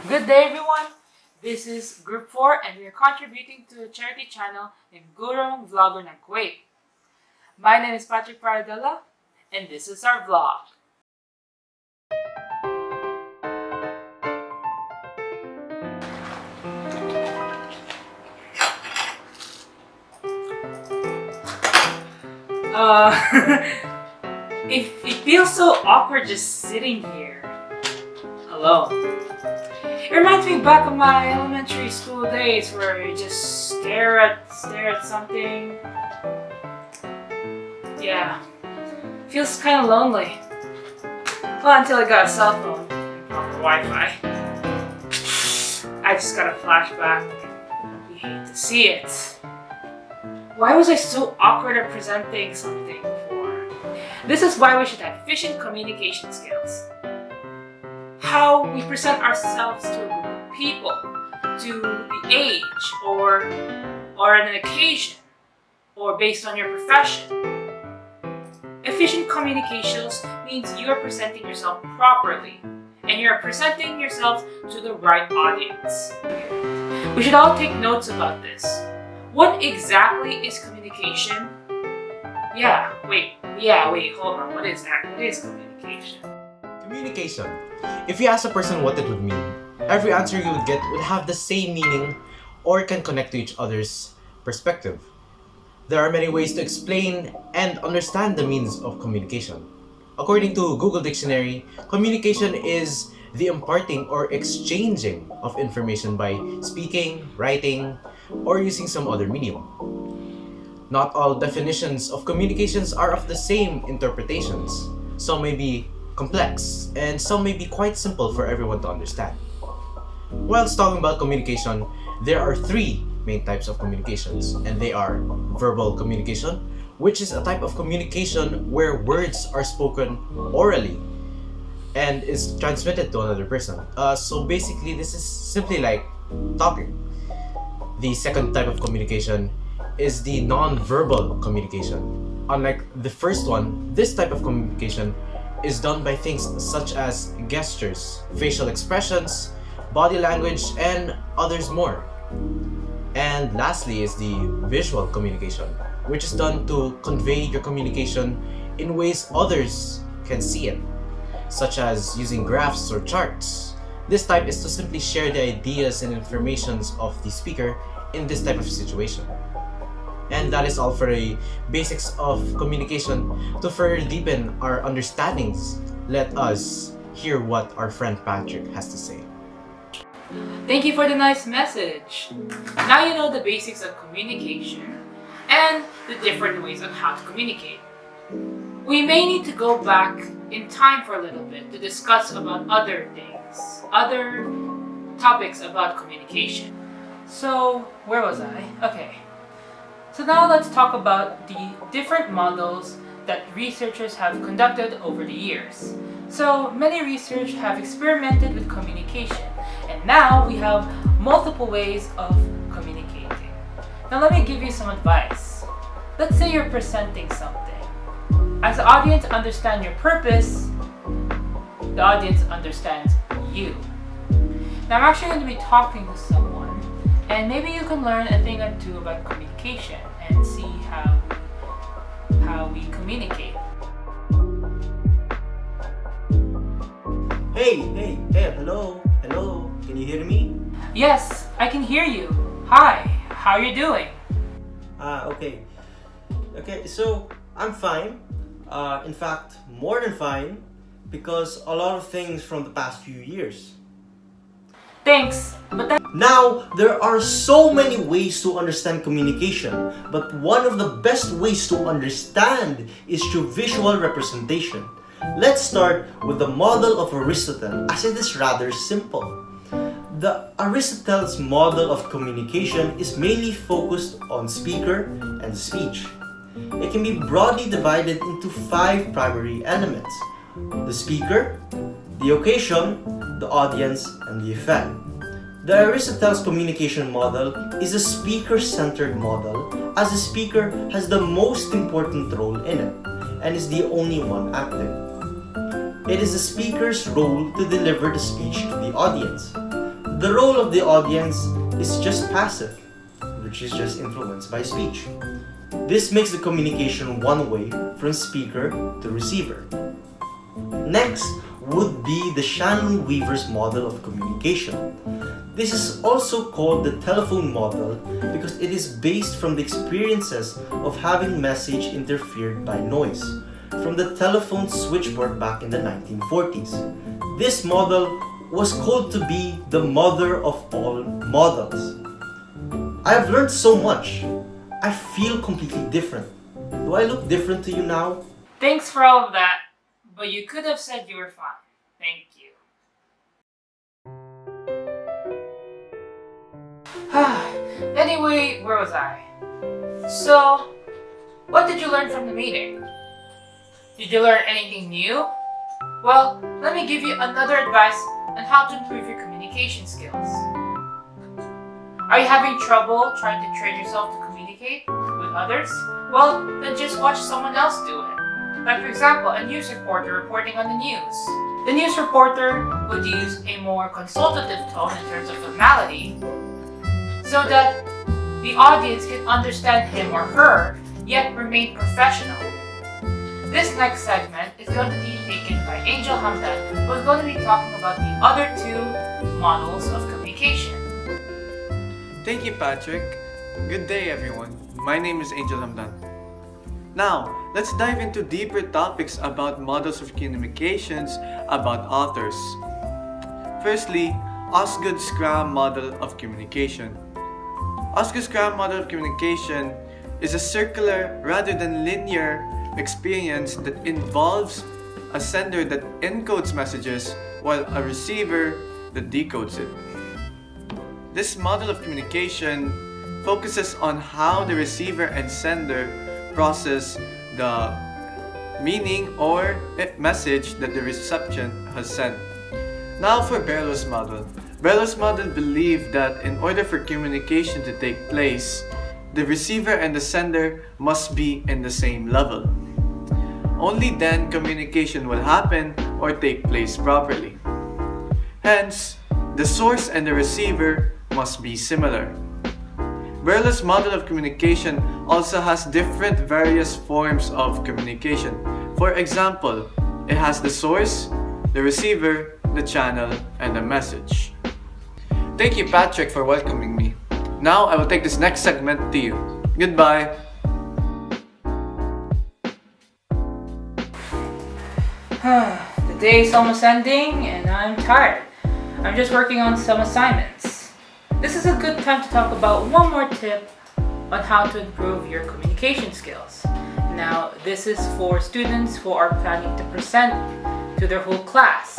Good day, everyone. This is Group 4 and we are contributing to a charity channel named Gurong Vlogger ng Kuwait. My name is Patrick Paradella and this is our vlog. It feels so awkward just sitting here alone. It reminds me back of my elementary school days where you just stare at something. Yeah, feels kind of lonely. Well, until I got a cell phone and proper Wi-Fi. I just got a flashback. You hate to see it. Why was I so awkward at presenting something before? This is why we should have efficient communication skills. How we present ourselves to a group of people, to the age, or an occasion, or based on your profession. Efficient communications means you are presenting yourself properly, and you are presenting yourself to the right audience. We should all take notes about this. What exactly is communication? Wait, hold on. What is that? What is communication? Communication. If you ask a person what it would mean, every answer you would get would have the same meaning or can connect to each other's perspective. There are many ways to explain and understand the means of communication. According to Google Dictionary, communication is the imparting or exchanging of information by speaking, writing, or using some other medium. Not all definitions of communications are of the same interpretations. Some may be complex, and some may be quite simple for everyone to understand. Whilst talking about communication, there are three main types of communications, and they are verbal communication, which is a type of communication where words are spoken orally and is transmitted to another person. So basically, this is simply like talking. The second type of communication is the non-verbal communication. Unlike the first one, this type of communication is done by things such as gestures, facial expressions, body language, and others more. And lastly is the visual communication, which is done to convey your communication in ways others can see it, such as using graphs or charts. This type is to simply share the ideas and informations of the speaker in this type of situation. And that is all for the basics of communication. To further deepen our understandings, let us hear what our friend Patrick has to say. Thank you for the nice message. Now you know the basics of communication and the different ways on how to communicate. We may need to go back in time for a little bit to discuss about other things, other topics about communication. So, where was I? Okay. So now let's talk about the different models that researchers have conducted over the years. So many research have experimented with communication, and now we have multiple ways of communicating. Now let me give you some advice. Let's say you're presenting something. As the audience understands your purpose, the audience understands you. Now I'm actually going to be talking to someone, and maybe you can learn a thing or two about communication and see how we communicate. Hey, hello, can you hear me? Yes, I can hear you. Hi, how are you doing? Okay, so I'm fine. In fact, more than fine, because a lot of things from the past few years. Thanks, but Now, there are so many ways to understand communication, but one of the best ways to understand is through visual representation. Let's start with the model of Aristotle, as it is rather simple. The Aristotle's model of communication is mainly focused on speaker and speech. It can be broadly divided into 5 primary elements: the speaker, the occasion, the audience, and the effect. The Aristotle's communication model is a speaker-centered model, as the speaker has the most important role in it and is the only one active. It is the speaker's role to deliver the speech to the audience. the role of the audience is just passive, which is just influenced by speech. This makes the communication one way from speaker to receiver. Next would be the Shannon-Weaver's model of communication. This is also called the telephone model because it is based from the experiences of having message interfered by noise from the telephone switchboard back in the 1940s. This model was called to be the mother of all models. I have learned so much. I feel completely different. Do I look different to you now? Thanks for all of that, but you could have said you were fine. Thank you. Anyway, where was I? So, what did you learn from the meeting? Did you learn anything new? Well, let me give you another advice on how to improve your communication skills. Are you having trouble trying to train yourself to communicate with others? Well, then just watch someone else do it. Like for example, a news reporter reporting on the news. The news reporter would use a more consultative tone in terms of formality so that the audience can understand him or her, yet remain professional. This next segment is going to be taken by Angel Hamdan, who is going to be talking about the other two models of communication. Thank you, Patrick. Good day, everyone. My name is Angel Hamdan. Now, let's dive into deeper topics about models of communications about authors. Firstly, Osgood's Scrum model of communication. Osgood's Scrum model of communication is a circular rather than linear experience that involves a sender that encodes messages while a receiver that decodes it. This model of communication focuses on how the receiver and sender process the meaning or message that the reception has sent. Now for Berlow's model. Berlow's model believed that in order for communication to take place, the receiver and the sender must be in the same level. Only then communication will happen or take place properly. Hence, the source and the receiver must be similar. Berlow's model of communication also has different various forms of communication. For example, it has the source, the receiver, the channel, and the message. Thank you, Patrick, for welcoming me. Now I will take this next segment to you. Goodbye. The day is almost ending and I'm tired. I'm just working on some assignments. This is a good time to talk about one more tip on how to improve your communication skills. Now, this is for students who are planning to present to their whole class.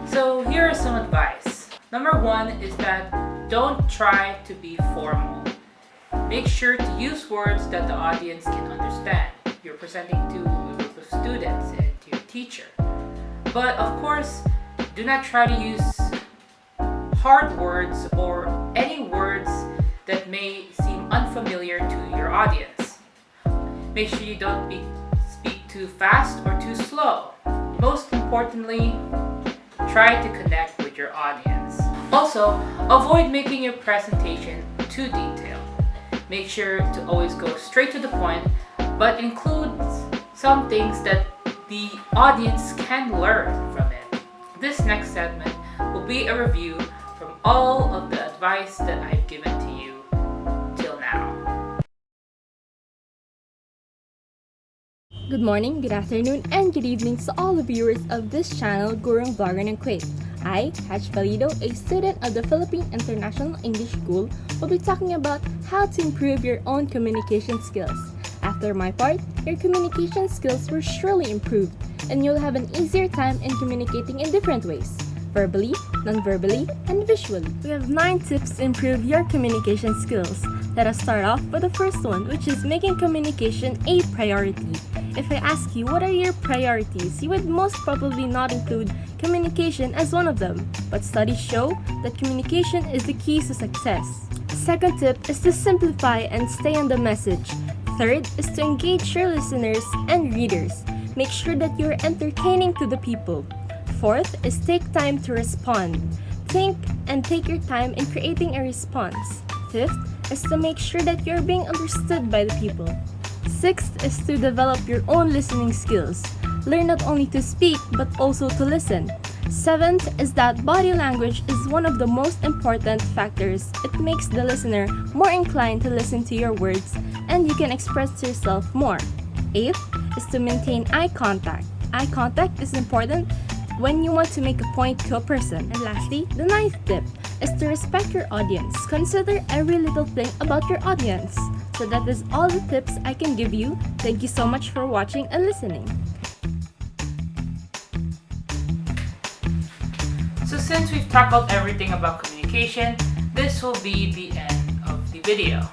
So here are some advice. Number one is that don't try to be formal. Make sure to use words that the audience can understand. You're presenting to a group of students and to your teacher. But of course, do not try to use hard words or any words that may seem unfamiliar to your audience. Make sure you don't speak too fast or too slow. Most importantly, try to connect with your audience. Also, avoid making your presentation too detailed. Make sure to always go straight to the point, but include some things that the audience can learn from it. This next segment will be a review from all of the advice that I've given to you till now. Good morning, good afternoon, and good evening to all the viewers of this channel, Gurung Vlogger ng Quiz. I, Hatch Valido, a student of the Philippine International English School, will be talking about how to improve your own communication skills. After my part, your communication skills will surely improve, and you'll have an easier time in communicating in different ways: verbally, non-verbally, and visually. We have 9 tips to improve your communication skills. Let us start off with the first one, which is making communication a priority. If I ask you what are your priorities, you would most probably not include communication as one of them, but studies show that communication is the key to success. Second tip is to simplify and stay on the message. Third is to engage your listeners and readers. Make sure that you're entertaining to the people. Fourth is take time to respond. Think and take your time in creating a response. Fifth is to make sure that you're being understood by the people. Sixth is to develop your own listening skills. Learn not only to speak but also to listen. Seventh is that body language is one of the most important factors. It makes the listener more inclined to listen to your words and you can express yourself more. Eighth is to maintain eye contact. Eye contact is important when you want to make a point to a person. And lastly, the ninth tip is to respect your audience. Consider every little thing about your audience. So that is all the tips I can give you. Thank you so much for watching and listening. So since we've tackled everything about communication, this will be the end of the video.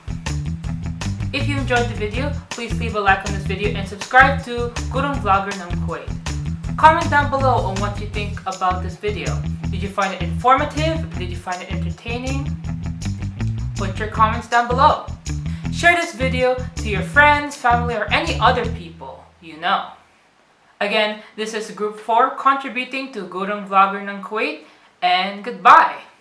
If you enjoyed the video, please leave a like on this video and subscribe to Gurung Vlogger ng Kuwait. Comment down below on what you think about this video. Did you find it informative? Did you find it entertaining? Put your comments down below. Share this video to your friends, family, or any other people you know. Again, this is Group 4 contributing to Gurung Vlogger ng Kuwait, and goodbye!